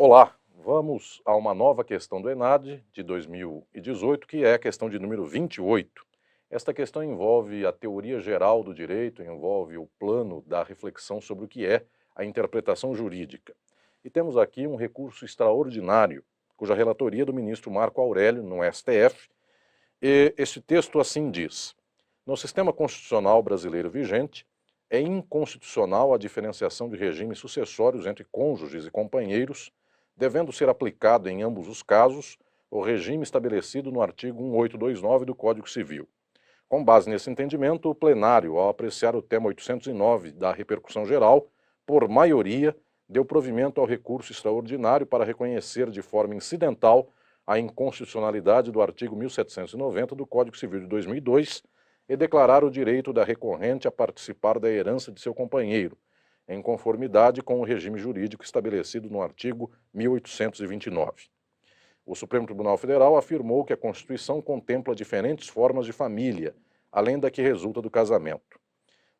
Olá, vamos a uma nova questão do ENAD de 2018, que é a questão de número 28. Esta questão envolve a teoria geral do direito, envolve o plano da reflexão sobre o que é a interpretação jurídica. E temos aqui um recurso extraordinário, cuja relatoria é do ministro Marco Aurélio, no STF, e este texto assim diz: no sistema constitucional brasileiro vigente, é inconstitucional a diferenciação de regimes sucessórios entre cônjuges e companheiros, devendo ser aplicado em ambos os casos o regime estabelecido no artigo 1829 do Código Civil. Com base nesse entendimento, o plenário, ao apreciar o tema 809 da repercussão geral, por maioria, deu provimento ao recurso extraordinário para reconhecer de forma incidental a inconstitucionalidade do artigo 1790 do Código Civil de 2002 e declarar o direito da recorrente a participar da herança de seu companheiro, em conformidade com o regime jurídico estabelecido no artigo 1829. O Supremo Tribunal Federal afirmou que a Constituição contempla diferentes formas de família, além da que resulta do casamento.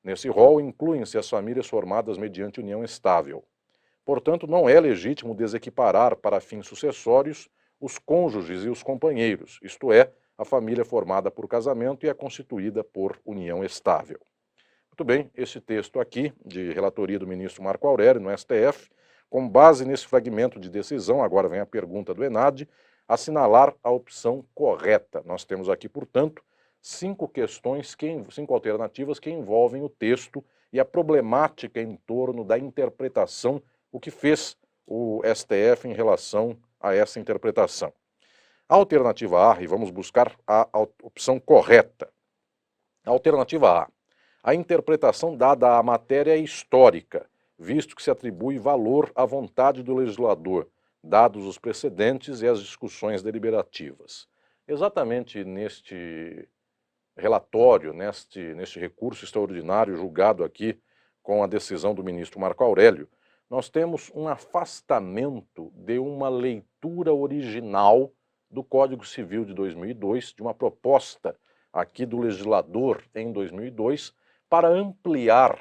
Nesse rol incluem-se as famílias formadas mediante união estável. Portanto, não é legítimo desequiparar para fins sucessórios os cônjuges e os companheiros, isto é, a família formada por casamento e é constituída por união estável. Muito bem, esse texto aqui, de relatoria do ministro Marco Aurélio, no STF, com base nesse fragmento de decisão, agora vem a pergunta do ENAD, assinalar a opção correta. Nós temos aqui, portanto, cinco alternativas que envolvem o texto e a problemática em torno da interpretação, o que fez o STF em relação a essa interpretação. A alternativa A, e vamos buscar a opção correta. A alternativa A. A interpretação dada à matéria é histórica, visto que se atribui valor à vontade do legislador, dados os precedentes e as discussões deliberativas. Exatamente neste relatório, neste recurso extraordinário julgado aqui com a decisão do ministro Marco Aurélio, nós temos um afastamento de uma leitura original do Código Civil de 2002, de uma proposta aqui do legislador em 2002, para ampliar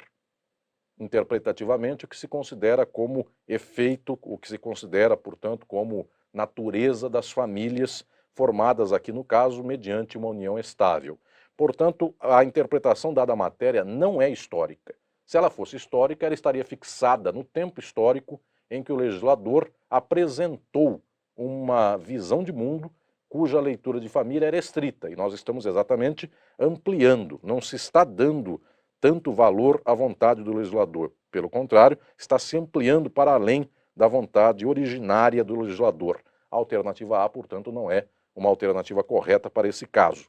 interpretativamente o que se considera como efeito, o que se considera, portanto, como natureza das famílias formadas aqui no caso mediante uma união estável. Portanto, a interpretação dada à matéria não é histórica. Se ela fosse histórica, ela estaria fixada no tempo histórico em que o legislador apresentou uma visão de mundo cuja leitura de família era estrita, e nós estamos exatamente ampliando, não se está dando tanto valor à vontade do legislador. Pelo contrário, está se ampliando para além da vontade originária do legislador. A alternativa A, portanto, não é uma alternativa correta para esse caso.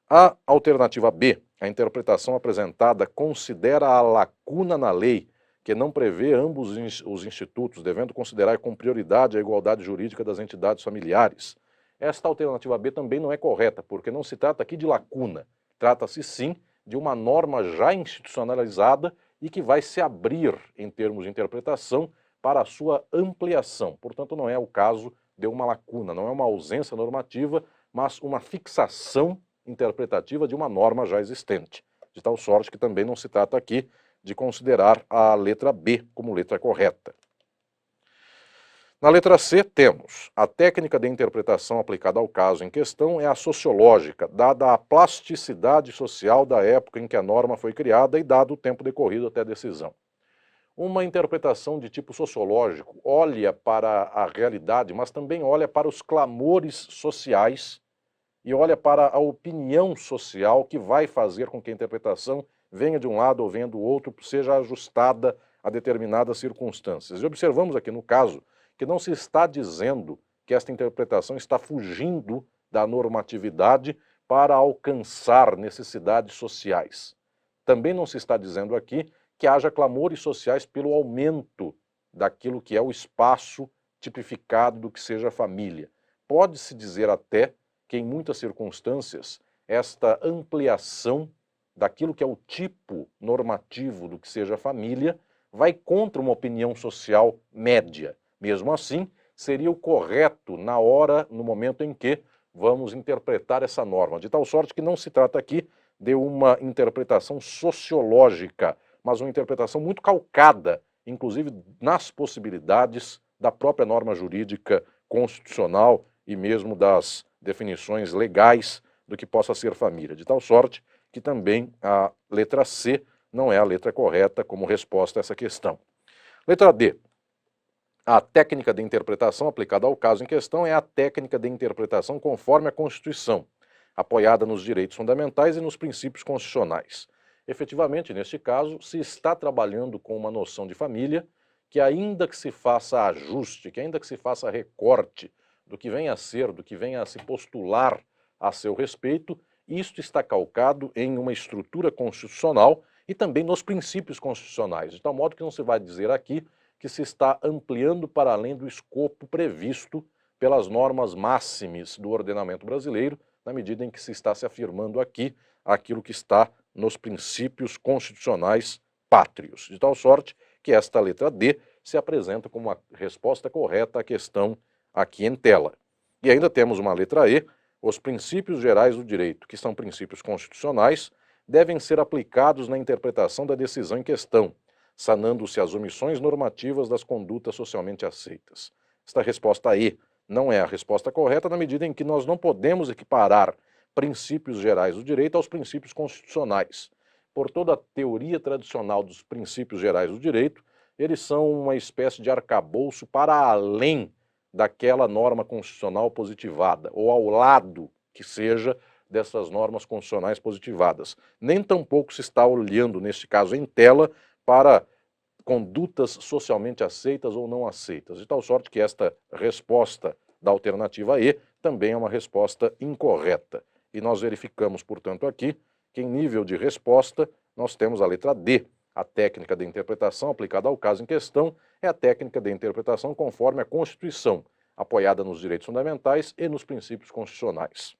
A alternativa B, a interpretação apresentada considera a lacuna na lei que não prevê ambos os institutos, devendo considerar com prioridade a igualdade jurídica das entidades familiares. Esta alternativa B também não é correta, porque não se trata aqui de lacuna, trata-se sim de uma norma já institucionalizada e que vai se abrir em termos de interpretação para a sua ampliação. Portanto, não é o caso de uma lacuna, não é uma ausência normativa, mas uma fixação interpretativa de uma norma já existente, de tal sorte que também não se trata aqui de considerar a letra B como letra correta. Na letra C, temos a técnica de interpretação aplicada ao caso em questão é a sociológica, dada a plasticidade social da época em que a norma foi criada e dado o tempo decorrido até a decisão. Uma interpretação de tipo sociológico olha para a realidade, mas também olha para os clamores sociais e olha para a opinião social que vai fazer com que a interpretação venha de um lado ou venha do outro, seja ajustada a determinadas circunstâncias. E observamos aqui no caso que não se está dizendo que esta interpretação está fugindo da normatividade para alcançar necessidades sociais. Também não se está dizendo aqui que haja clamores sociais pelo aumento daquilo que é o espaço tipificado do que seja família. Pode-se dizer até que em muitas circunstâncias esta ampliação daquilo que é o tipo normativo do que seja família vai contra uma opinião social média. Mesmo assim, seria o correto na hora, no momento em que vamos interpretar essa norma, de tal sorte que não se trata aqui de uma interpretação sociológica, mas uma interpretação muito calcada, inclusive nas possibilidades da própria norma jurídica constitucional e mesmo das definições legais do que possa ser família, de tal sorte que também a letra C não é a letra correta como resposta a essa questão. Letra D. A técnica de interpretação aplicada ao caso em questão é a técnica de interpretação conforme a Constituição, apoiada nos direitos fundamentais e nos princípios constitucionais. Efetivamente, neste caso, se está trabalhando com uma noção de família que, ainda que se faça ajuste, que ainda que se faça recorte do que venha a ser, do que venha a se postular a seu respeito, isto está calcado em uma estrutura constitucional e também nos princípios constitucionais, de tal modo que não se vai dizer aqui que se está ampliando para além do escopo previsto pelas normas máximes do ordenamento brasileiro, na medida em que se está se afirmando aqui aquilo que está nos princípios constitucionais pátrios, de tal sorte que esta letra D se apresenta como a resposta correta à questão aqui em tela. E ainda temos uma letra E. Os princípios gerais do direito, que são princípios constitucionais, devem ser aplicados na interpretação da decisão em questão, sanando-se as omissões normativas das condutas socialmente aceitas. Esta resposta E não é a resposta correta na medida em que nós não podemos equiparar princípios gerais do direito aos princípios constitucionais. Por toda a teoria tradicional dos princípios gerais do direito, eles são uma espécie de arcabouço para além daquela norma constitucional positivada, ou ao lado que seja dessas normas constitucionais positivadas. Nem tampouco se está olhando, neste caso em tela, para condutas socialmente aceitas ou não aceitas, de tal sorte que esta resposta da alternativa E também é uma resposta incorreta. E nós verificamos, portanto, aqui que em nível de resposta nós temos a letra D. A técnica de interpretação aplicada ao caso em questão é a técnica de interpretação conforme a Constituição, apoiada nos direitos fundamentais e nos princípios constitucionais.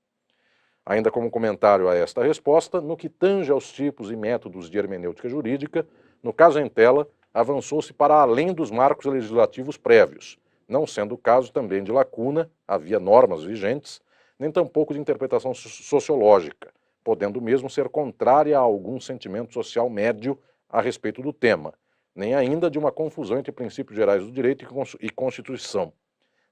Ainda como comentário a esta resposta, no que tange aos tipos e métodos de hermenêutica jurídica, no caso em tela, avançou-se para além dos marcos legislativos prévios, não sendo o caso também de lacuna, havia normas vigentes, nem tampouco de interpretação sociológica, podendo mesmo ser contrária a algum sentimento social médio a respeito do tema, nem ainda de uma confusão entre princípios gerais do direito e Constituição.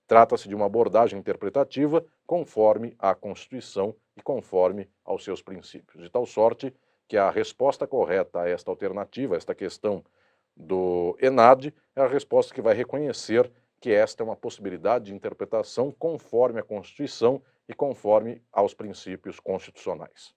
Trata-se de uma abordagem interpretativa conforme à Constituição e conforme aos seus princípios, de tal sorte que a resposta correta a esta alternativa, a esta questão do ENAD, é a resposta que vai reconhecer que esta é uma possibilidade de interpretação conforme a Constituição e conforme aos princípios constitucionais.